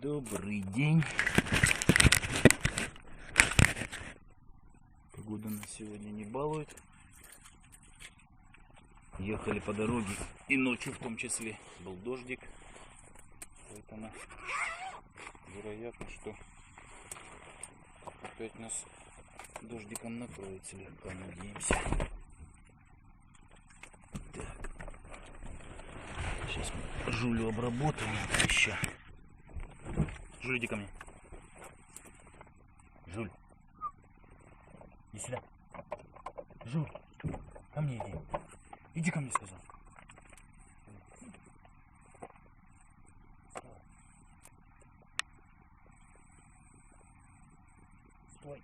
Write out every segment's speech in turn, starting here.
Добрый день. Погода нас сегодня не балует. Ехали по дороге и ночью в том числе был дождик. Поэтому вероятно, что опять нас дождиком накроет слегка, надеемся. Так. Сейчас мы Жулю обработаем. Еще. Жуль, иди ко мне. Жуль. Иди сюда. Жуль. Ко мне иди. Иди ко мне, сказал. Стой.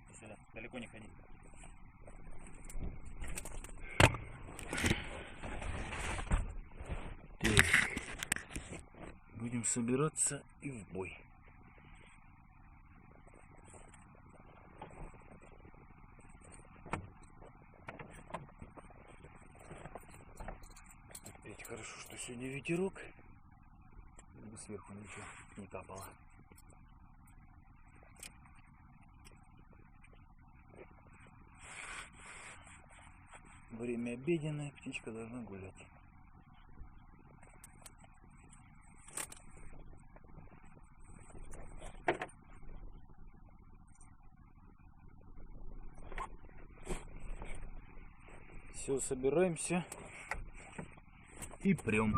Иди сюда. Далеко не ходи. Будем собираться и в бой. Опять хорошо, что сегодня ветерок, чтобы сверху ничего не капало. Время обеденное, птичка должна гулять. Все, собираемся и прям.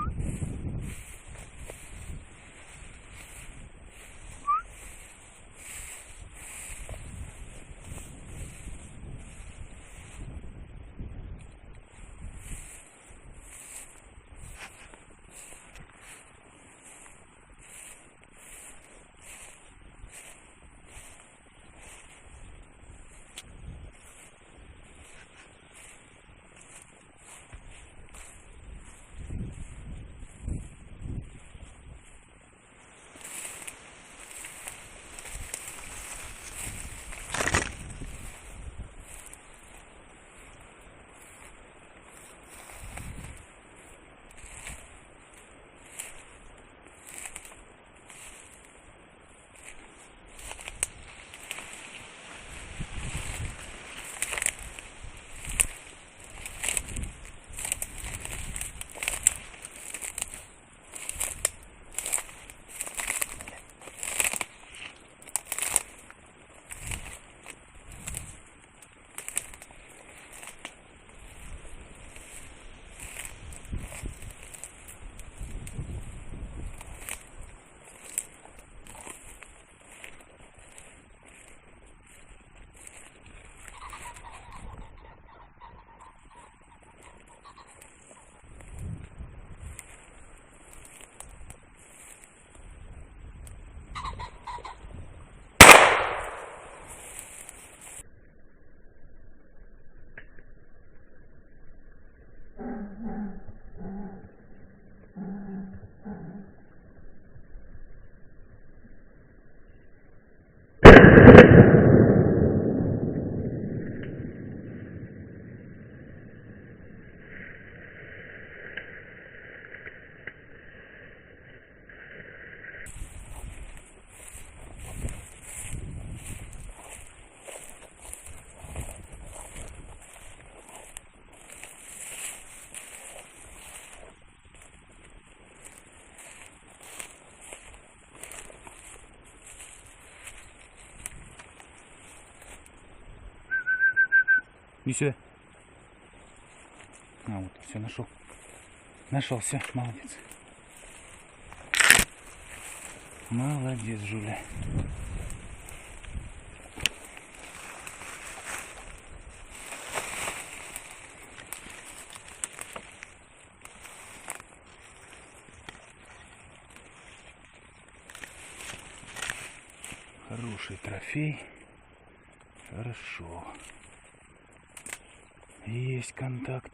Иди сюда. А, вот, все, нашел. Нашел, все, молодец. Молодец, Жуля. Хороший трофей. Хорошо. Есть контакт.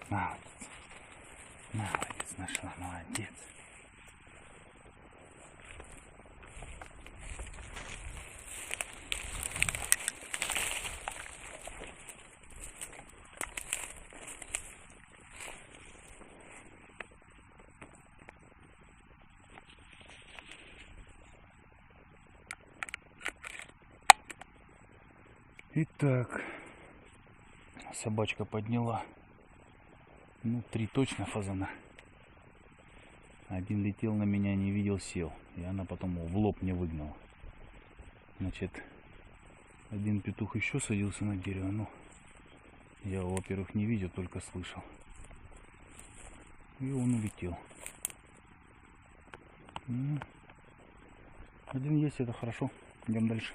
Молодец. Молодец, нашла, молодец. Итак, собачка подняла. Ну, 3 точно фазана. Один летел на меня, не видел, сел. И она потом его в лоб мне выгнала. Значит, один петух еще садился на дерево. Ну, я его, во-первых, не видел, только слышал. И он улетел. Ну, один есть, это хорошо. Идем дальше.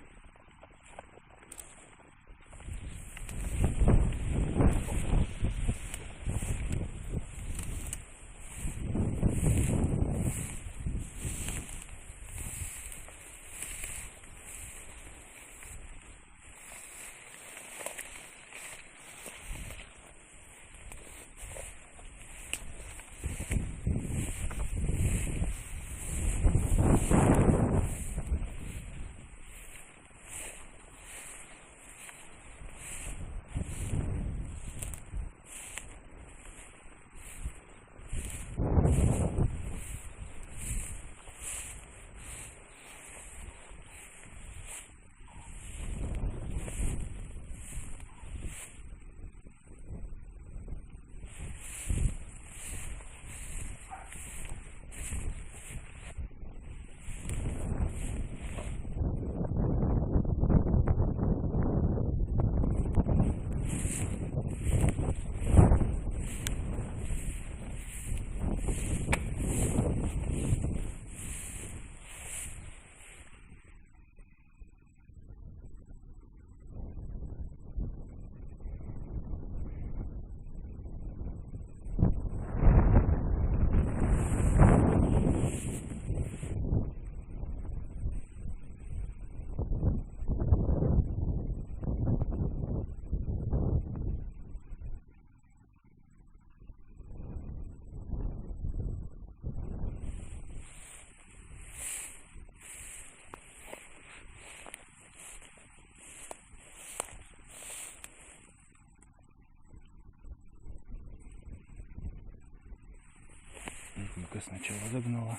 Ника сначала загнала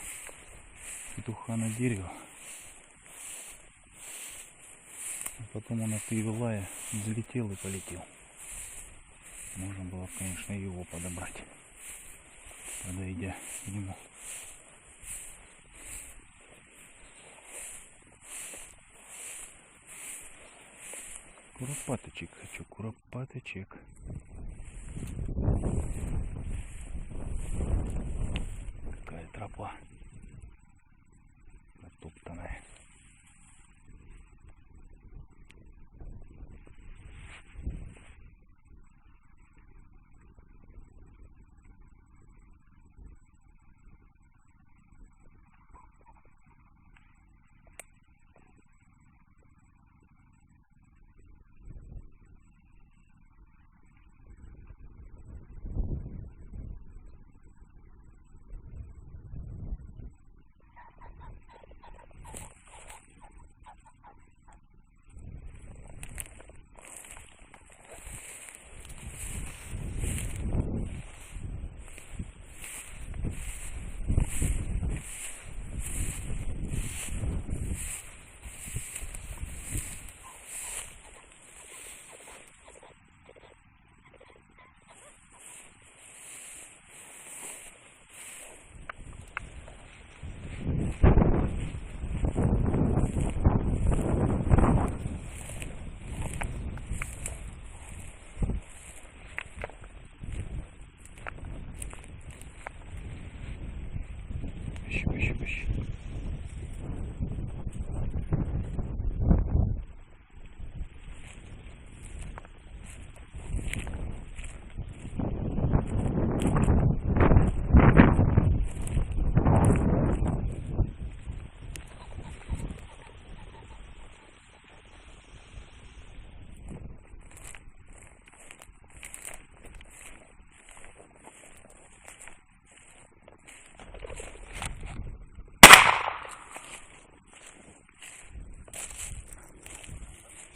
петуха на дерево, а потом он от ее лая взлетел и полетел. Можно было, конечно, его подобрать, подойдя к нему. Куропаточек хочу, куропаточек. Какая тропа натоптанная.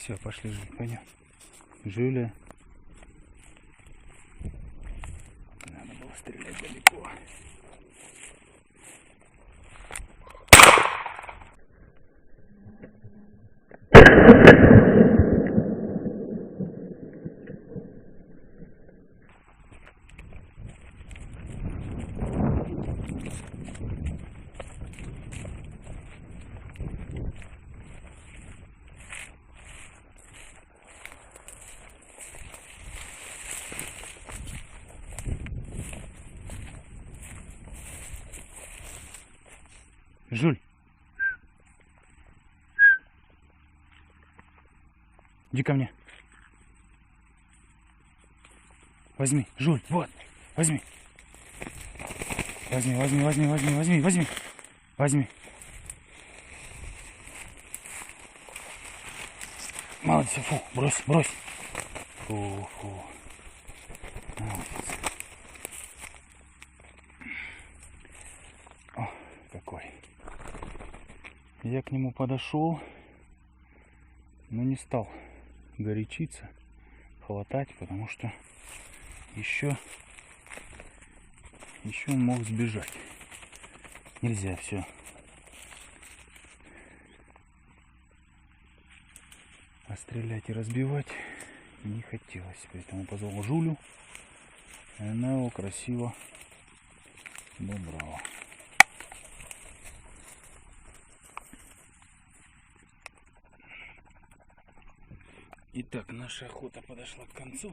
Все, пошли, Жюль, пойдем. Жюля. Надо было стрелять далеко. Жюль. Иди ко мне. Возьми, Жюль, вот, возьми. Возьми. Молодец, фу, брось. Фу. Молодец. О, какой. Я к нему подошел, но не стал горячиться, хватать, потому что еще он мог сбежать. Нельзя все. А стрелять и разбивать не хотелось. Поэтому позвал Жулю, и она его красиво добрала. Итак, наша охота подошла к концу.